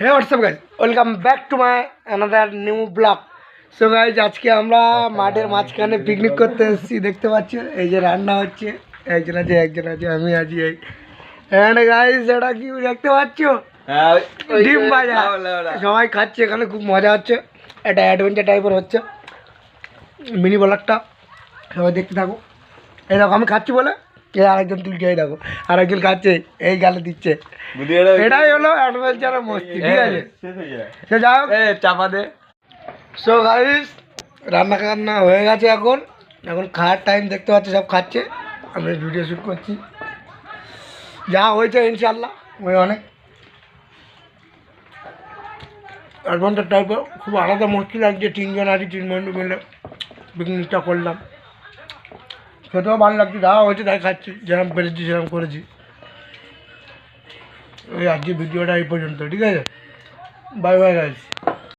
Hey WhatsApp guys, welcome back to my another new blog. So guys, আজকে আমরা মাঠের মাঝখানে পিকনিক করতে এসেছি। দেখতে পাচ্ছ এই যে রান্না হচ্ছে, একজন আছে আমি আছি। এখানে গাইজ এটা কি দেখতে পাচ্ছ, ডিম ভাজা। সবাই খাচ্ছে, এখানে খুব মজা হচ্ছে, একটা অ্যাডভেঞ্চার টাইপের হচ্ছে মিনি ব্লগটা। সবাই দেখতে থাকো। এই দেখো আমি খাচ্ছি বলে আরেকজন তুলছে, এই দেখো আরেকজন খাচ্ছে, এই গালে দিচ্ছে। এটাই হলো অ্যাডভেঞ্চারের মস্তি, ঠিক আছে? সে যাই হোক, চাপা দে। সো গাইস, রান্না কান্না হয়ে গেছে, এখন খাওয়ার টাইম। দেখতে পাচ্ছি সব খাচ্ছে, আমি ভিডিও শ্যুট করছি। যা হয়েছে ইনশাল্লাহ ওই অনেক অ্যাডভেঞ্চার টাইপের, খুব আলাদা মস্তি লাগছে। 3 জন আছি, 3 বন্ধু মিলে পিকনিকটা করলাম। খেতেও ভালো লাগছে, যা হয়েছে তাই খাচ্ছি, যেরকম পেরেছি সেরকম করেছি। ওই আজকে ভিডিওটা এই পর্যন্ত, ঠিক আছে? Bye bye guys.